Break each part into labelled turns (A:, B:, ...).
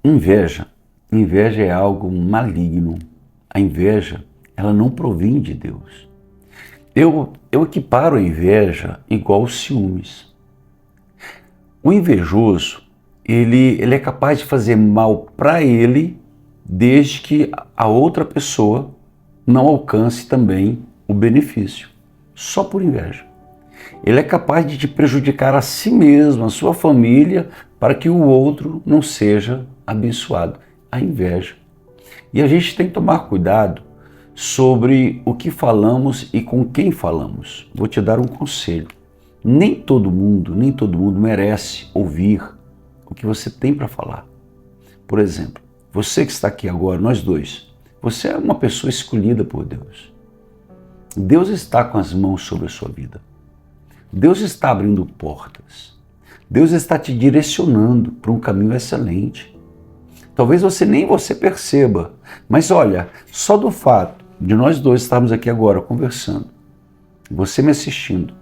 A: Inveja. Inveja é algo maligno. A inveja, ela não provém de Deus. Eu equiparo a inveja igual aos ciúmes. O invejoso, ele é capaz de fazer mal para ele, desde que a outra pessoa não alcance também o benefício, só por inveja. Ele é capaz de te prejudicar a si mesmo, a sua família, para que o outro não seja abençoado. A inveja. E a gente tem que tomar cuidado sobre o que falamos e com quem falamos. Vou te dar um conselho. Nem todo mundo merece ouvir o que você tem para falar. Por exemplo, você que está aqui agora, nós dois, você é uma pessoa escolhida por Deus. Deus está com as mãos sobre a sua vida. Deus está abrindo portas. Deus está te direcionando para um caminho excelente. Talvez nem você perceba, mas olha, só do fato de nós dois estarmos aqui agora conversando, você me assistindo,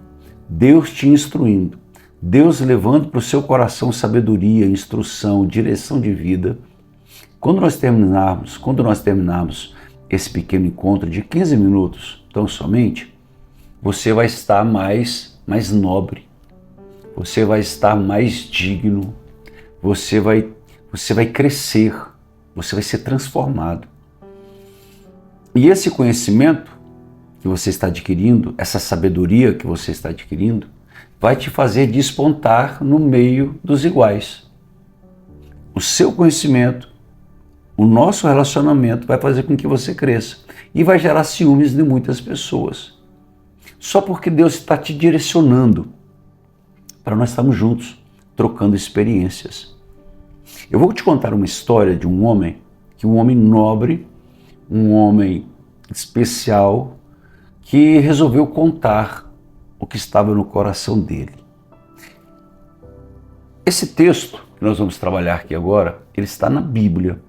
A: Deus te instruindo, Deus levando para o seu coração sabedoria, instrução, direção de vida. Quando nós terminarmos esse pequeno encontro de 15 minutos, tão somente, você vai estar mais nobre, você vai estar mais digno, você vai crescer, você vai ser transformado. E esse conhecimento que você está adquirindo, essa sabedoria que você está adquirindo, vai te fazer despontar no meio dos iguais. O seu conhecimento, o nosso relacionamento vai fazer com que você cresça e vai gerar ciúmes de muitas pessoas. Só porque Deus está te direcionando para nós estarmos juntos, trocando experiências. Eu vou te contar uma história de um homem nobre, um homem especial, que resolveu contar o que estava no coração dele. Esse texto que nós vamos trabalhar aqui agora, ele está na Bíblia.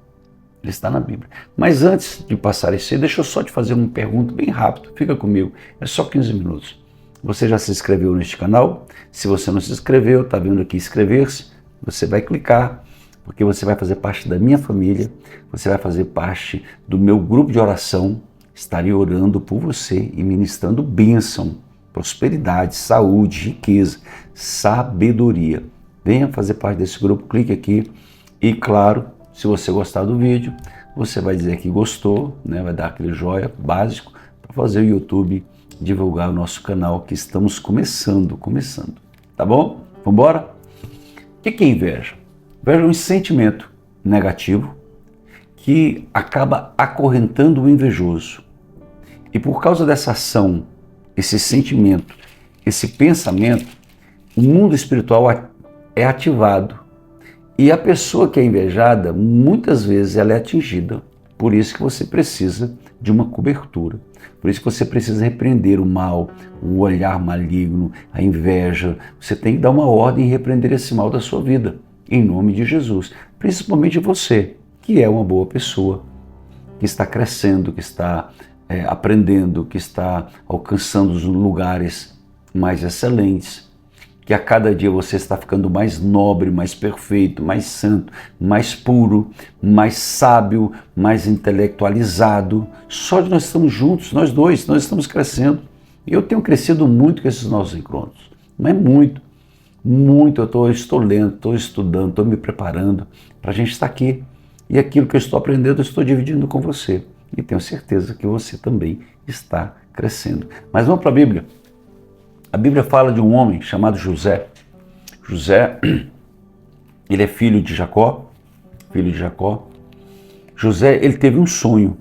A: Ele está na Bíblia. Mas antes de passar isso aí, deixa eu só te fazer uma pergunta bem rápida. Fica comigo, é só 15 minutos. Você já se inscreveu neste canal? Se você não se inscreveu, está vendo aqui inscrever-se, você vai clicar, porque você vai fazer parte da minha família, você vai fazer parte do meu grupo de oração. Estarei orando por você e ministrando bênção, prosperidade, saúde, riqueza, sabedoria. Venha fazer parte desse grupo, clique aqui e, claro, se você gostar do vídeo, você vai dizer que gostou, né? Vai dar aquele joia básico para fazer o YouTube divulgar o nosso canal, que estamos começando, tá bom? Vamos embora? O que é inveja? Inveja é um sentimento negativo que acaba acorrentando o invejoso. E por causa dessa ação, esse sentimento, esse pensamento, o mundo espiritual é ativado. E a pessoa que é invejada, muitas vezes ela é atingida. Por isso que você precisa de uma cobertura. Por isso que você precisa repreender o mal, o olhar maligno, a inveja. Você tem que dar uma ordem e repreender esse mal da sua vida, em nome de Jesus. Principalmente você, que é uma boa pessoa, que está crescendo, que está aprendendo, que está alcançando os lugares mais excelentes, que a cada dia você está ficando mais nobre, mais perfeito, mais santo, mais puro, mais sábio, mais intelectualizado. Só de nós estamos juntos, nós dois, nós estamos crescendo. E eu tenho crescido muito com esses nossos encontros, mas muito, eu estou lendo, estou estudando, estou me preparando para a gente estar aqui. E aquilo que eu estou aprendendo, eu estou dividindo com você. E tenho certeza que você também está crescendo. Mas vamos para a Bíblia. A Bíblia fala de um homem chamado José. José, ele é filho de Jacó. José, ele teve um sonho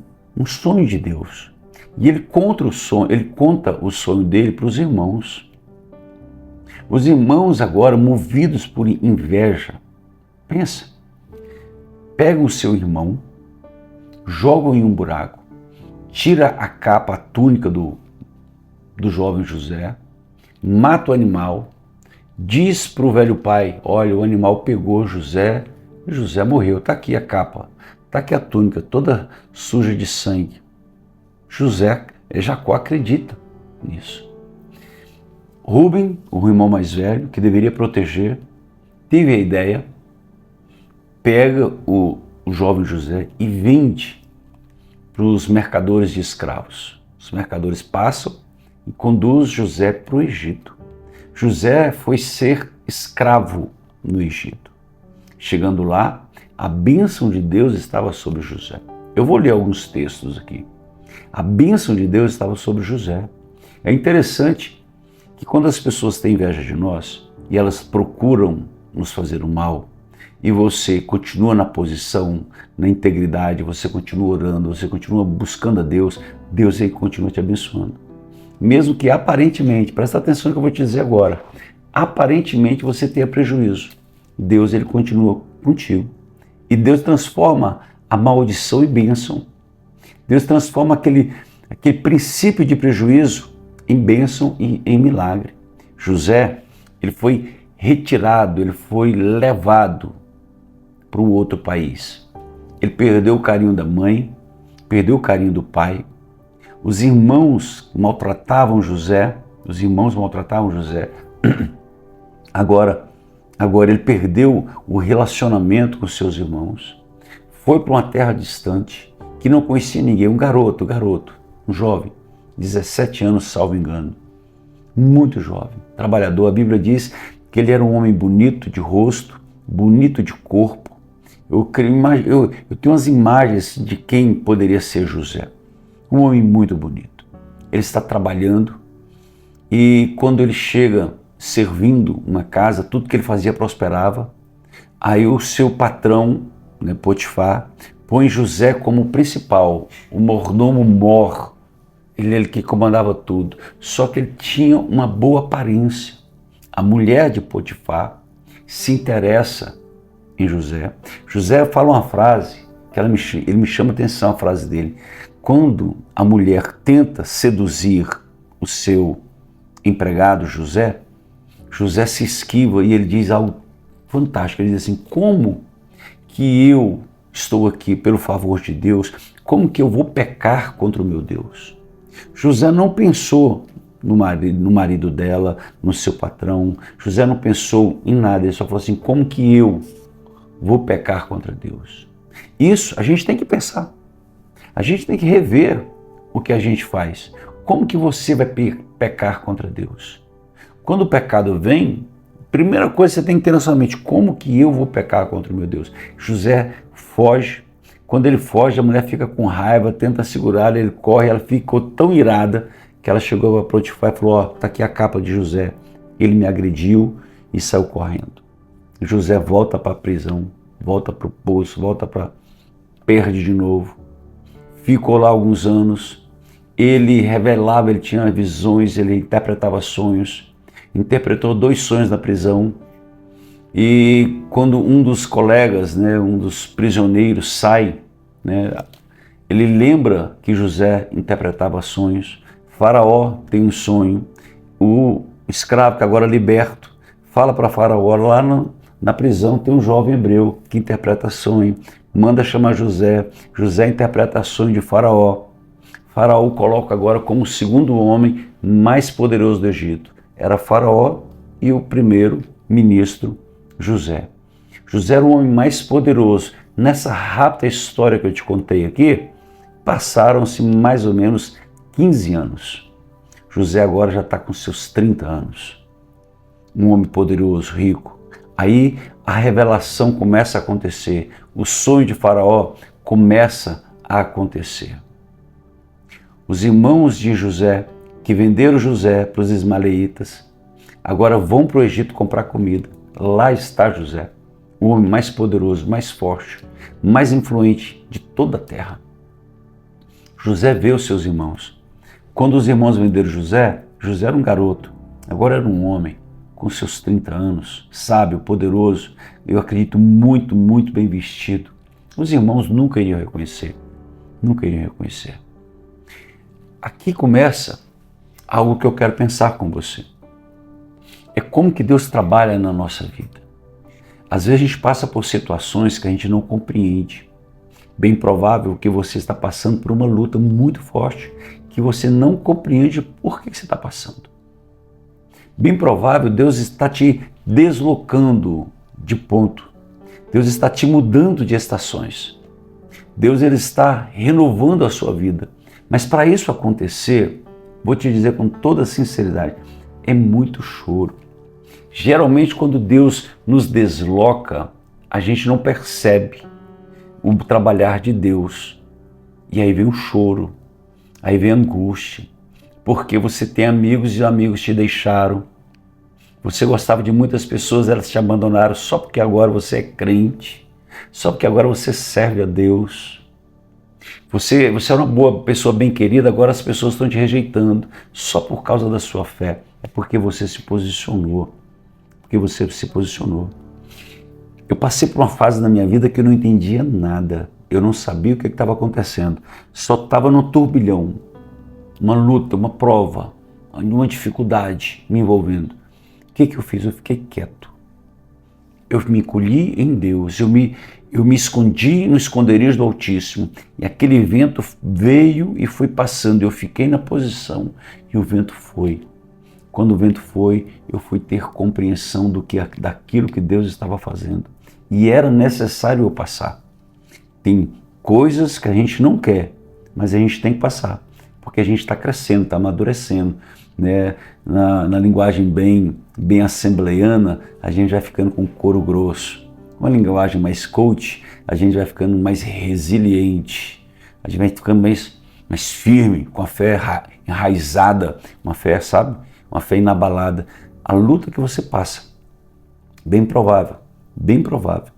A: de Deus. E ele conta o sonho dele para os irmãos. Os irmãos agora, movidos por inveja, pensa, pegam o seu irmão, jogam em um buraco, tira a capa, a túnica do jovem José, mata o animal, diz para o velho pai, olha, o animal pegou José, e José morreu, está aqui a capa, está aqui a túnica, toda suja de sangue. Jacó acredita nisso. Rúben, o irmão mais velho, que deveria proteger, teve a ideia, pega o jovem José e vende para os mercadores de escravos. Os mercadores passam e conduz José para o Egito. José foi ser escravo no Egito. Chegando lá, a bênção de Deus estava sobre José. Eu vou ler alguns textos aqui. A bênção de Deus estava sobre José. É interessante que quando as pessoas têm inveja de nós e elas procuram nos fazer o mal, e você continua na posição, na integridade, você continua orando, você continua buscando a Deus, Deus aí continua te abençoando. Mesmo que aparentemente, presta atenção no que eu vou te dizer agora, aparentemente você tenha prejuízo, Deus ele continua contigo. E Deus transforma a maldição em bênção. Deus transforma aquele princípio de prejuízo em bênção e em milagre. José, ele foi retirado, ele foi levado para um outro país. Ele perdeu o carinho da mãe, perdeu o carinho do pai. Os irmãos maltratavam José. Agora ele perdeu o relacionamento com seus irmãos. Foi para uma terra distante, que não conhecia ninguém. Um garoto, um jovem, 17 anos, salvo engano. Muito jovem, trabalhador. A Bíblia diz que ele era um homem bonito de rosto, bonito de corpo. Eu tenho umas imagens de quem poderia ser José. Um homem muito bonito. Ele está trabalhando e quando ele chega servindo uma casa, tudo que ele fazia prosperava. Aí o seu patrão, Potifar, põe José como principal, o mordomo mor. Ele que comandava tudo. Só que ele tinha uma boa aparência. A mulher de Potifar se interessa em José. José fala uma frase que ele me chama a atenção, a frase dele. Quando a mulher tenta seduzir o seu empregado José se esquiva e ele diz algo fantástico. Ele diz assim: como que eu estou aqui pelo favor de Deus? Como que eu vou pecar contra o meu Deus? José não pensou no marido dela, no seu patrão. José não pensou em nada. Ele só falou assim: como que eu vou pecar contra Deus? Isso a gente tem que pensar. A gente tem que rever o que a gente faz. Como que você vai pecar contra Deus? Quando o pecado vem, primeira coisa que você tem que ter na sua mente: como que eu vou pecar contra o meu Deus? José foge. Quando ele foge, a mulher fica com raiva, tenta segurar, ele corre, ela ficou tão irada que ela chegou para Potifar e falou: ó, tá aqui a capa de José. Ele me agrediu e saiu correndo. José volta para a prisão, volta para o poço, perde de novo. Ficou lá alguns anos. Ele revelava, ele tinha visões, ele interpretava sonhos. Interpretou 2 sonhos na prisão. E quando um dos colegas, um dos prisioneiros sai, ele lembra que José interpretava sonhos. Faraó tem um sonho. O escravo, que agora é liberto, fala para Faraó: lá na prisão tem um jovem hebreu que interpreta sonho. Manda chamar José. José interpreta sonho de Faraó. Faraó o coloca agora como o segundo homem mais poderoso do Egito. Era Faraó e o primeiro ministro, José. José era o homem mais poderoso. Nessa rápida história que eu te contei aqui, passaram-se mais ou menos 15 anos. José agora já está com seus 30 anos. Um homem poderoso, rico. Aí a revelação começa a acontecer. O sonho de Faraó começa a acontecer. Os irmãos de José, que venderam José para os ismaelitas, agora vão para o Egito comprar comida. Lá está José, o homem mais poderoso, mais forte, mais influente de toda a terra. José vê os seus irmãos. Quando os irmãos venderam José, José era um garoto, agora era um homem com seus 30 anos, sábio, poderoso, eu acredito muito, muito bem vestido. Os irmãos nunca iriam reconhecer, nunca iriam reconhecer. Aqui começa algo que eu quero pensar com você. É como que Deus trabalha na nossa vida. Às vezes a gente passa por situações que a gente não compreende. Bem provável que você está passando por uma luta muito forte que você não compreende por que você está passando. Bem provável Deus está te deslocando de ponto. Deus está te mudando de estações. Deus ele está renovando a sua vida. Mas para isso acontecer, vou te dizer com toda sinceridade, é muito choro. Geralmente quando Deus nos desloca, a gente não percebe o trabalhar de Deus. E aí vem o choro, aí vem a angústia, porque você tem amigos e amigos te deixaram. Você gostava de muitas pessoas, elas te abandonaram só porque agora você é crente, só porque agora você serve a Deus. Você era uma boa pessoa bem querida, agora as pessoas estão te rejeitando só por causa da sua fé. É porque você se posicionou. Porque você se posicionou. Eu passei por uma fase na minha vida que eu não entendia nada. Eu não sabia o que estava acontecendo. Só estava no turbilhão. Uma luta, uma prova, uma dificuldade me envolvendo. O que eu fiz? Eu fiquei quieto. Eu me encolhi em Deus. Eu me escondi no esconderijo do Altíssimo. E aquele vento veio e foi passando. Eu fiquei na posição e o vento foi. Quando o vento foi, eu fui ter compreensão daquilo que Deus estava fazendo. E era necessário eu passar. Tem coisas que a gente não quer, mas a gente tem que passar. Porque a gente está crescendo, está amadurecendo. Né? Na linguagem bem assembleiana, a gente vai ficando com couro grosso. Uma linguagem mais coach, a gente vai ficando mais resiliente. A gente vai ficando mais firme, com a fé enraizada. Uma fé, sabe? Uma fé inabalada. A luta que você passa, bem provável,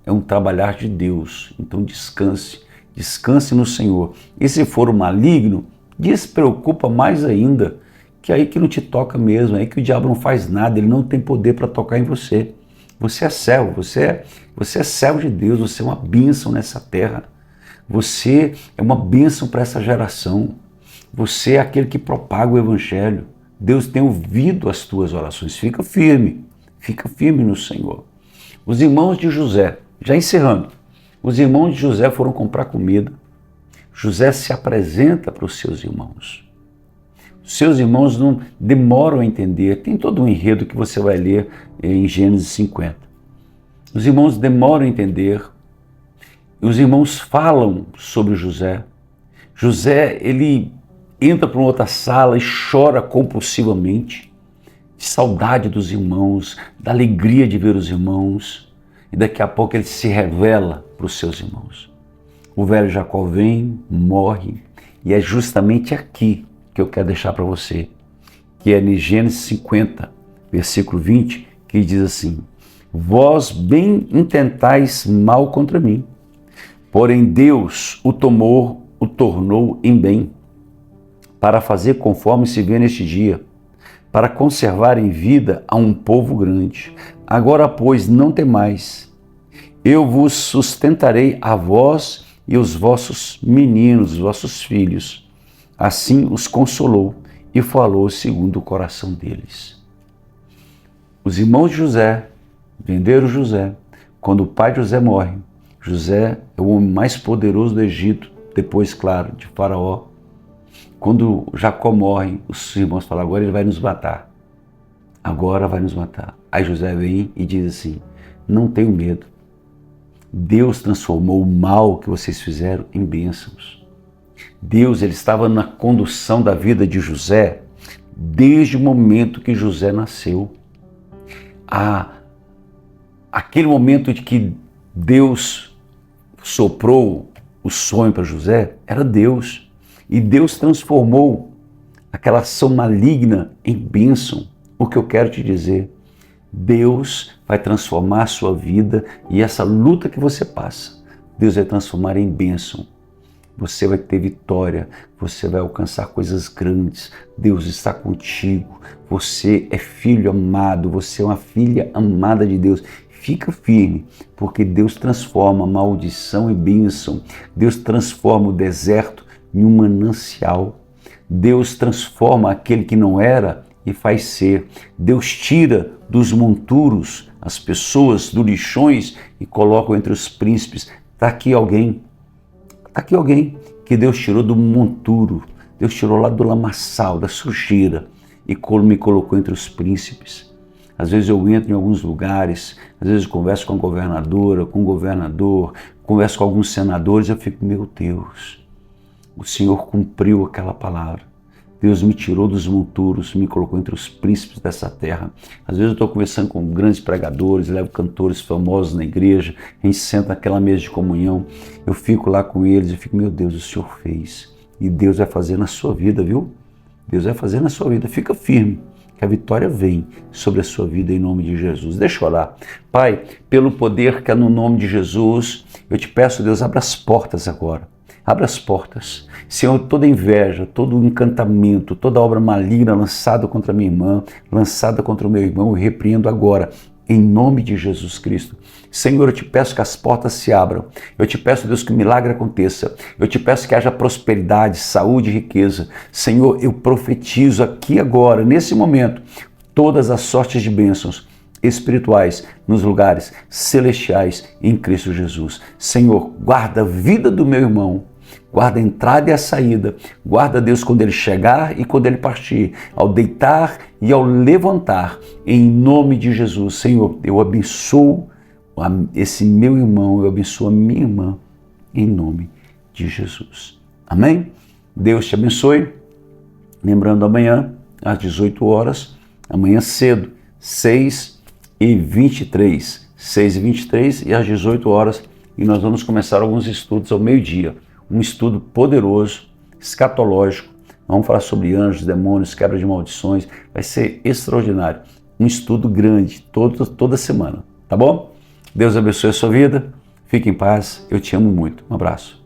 A: é um trabalhar de Deus. Então descanse no Senhor. E se for o maligno, despreocupa mais ainda, que é aí que não te toca mesmo, é aí que o diabo não faz nada, ele não tem poder para tocar em você. Você é servo, você é servo de Deus, você é uma bênção nessa terra. Você é uma bênção para essa geração. Você é aquele que propaga o Evangelho. Deus tem ouvido as tuas orações. Fica firme no Senhor. Os irmãos de José, já encerrando, os irmãos de José foram comprar comida. José se apresenta para os seus irmãos. Os seus irmãos não demoram a entender. Tem todo um enredo que você vai ler em Gênesis 50. Os irmãos demoram a entender. Os irmãos falam sobre José. José, ele entra para uma outra sala e chora compulsivamente, de saudade dos irmãos, da alegria de ver os irmãos. E daqui a pouco ele se revela para os seus irmãos. O velho Jacó vem, morre, e é justamente aqui que eu quero deixar para você, que é em Gênesis 50, versículo 20, que diz assim: vós bem intentais mal contra mim, porém Deus o tornou em bem, para fazer conforme se vê neste dia, para conservar em vida a um povo grande. Agora, pois, não temais, eu vos sustentarei a vós e os vossos meninos, os vossos filhos. Assim os consolou e falou segundo o coração deles. Os irmãos de José venderam José. Quando o pai de José morre, José é o homem mais poderoso do Egito, depois, claro, de Faraó. Quando Jacó morre, os irmãos falam: agora ele vai nos matar. Agora vai nos matar. Aí José vem e diz assim: não tenho medo. Deus transformou o mal que vocês fizeram em bênçãos. Deus, ele estava na condução da vida de José desde o momento que José nasceu. Aquele momento de que Deus soprou o sonho para José, era Deus. E Deus transformou aquela ação maligna em bênção. O que eu quero te dizer, Deus vai transformar a sua vida e essa luta que você passa, Deus vai transformar em bênção. Você vai ter vitória, você vai alcançar coisas grandes, Deus está contigo, você é filho amado, você é uma filha amada de Deus. Fica firme, porque Deus transforma maldição em bênção, Deus transforma o deserto em um manancial, Deus transforma aquele que não era e faz ser, Deus tira dos monturos as pessoas, dos lixões e coloca entre os príncipes. Está aqui alguém que Deus tirou do monturo, Deus tirou lá do lamaçal, da sujeira e me colocou entre os príncipes. Às vezes eu entro em alguns lugares, às vezes eu converso com a governadora, com o governador, converso com alguns senadores, eu fico, meu Deus, o Senhor cumpriu aquela palavra. Deus me tirou dos monturos, me colocou entre os príncipes dessa terra. Às vezes eu estou conversando com grandes pregadores, levo cantores famosos na igreja, a gente senta naquela mesa de comunhão, eu fico lá com eles e fico, meu Deus, o Senhor fez. E Deus vai fazer na sua vida, viu? Deus vai fazer na sua vida. Fica firme, que a vitória vem sobre a sua vida em nome de Jesus. Deixa eu orar. Pai, pelo poder que é no nome de Jesus, eu te peço, Deus, abra as portas agora. Abra as portas. Senhor, toda inveja, todo encantamento, toda obra maligna lançada contra minha irmã, lançada contra o meu irmão, eu repreendo agora, em nome de Jesus Cristo. Senhor, eu te peço que as portas se abram. Eu te peço, Deus, que o milagre aconteça. Eu te peço que haja prosperidade, saúde e riqueza. Senhor, eu profetizo aqui agora, nesse momento, todas as sortes de bênçãos espirituais nos lugares celestiais em Cristo Jesus. Senhor, guarda a vida do meu irmão, guarda a entrada e a saída, guarda, Deus, quando ele chegar e quando ele partir, ao deitar e ao levantar, em nome de Jesus. Senhor, eu abençoo esse meu irmão, eu abençoo a minha irmã, em nome de Jesus. Amém? Deus te abençoe. Lembrando, amanhã, às 18 horas, amanhã cedo, 6h23, 6h23 e às 18 horas, e nós vamos começar alguns estudos ao meio-dia. Um estudo poderoso, escatológico. Vamos falar sobre anjos, demônios, quebra de maldições. Vai ser extraordinário. Um estudo grande, toda semana. Tá bom? Deus abençoe a sua vida. Fique em paz. Eu te amo muito. Um abraço.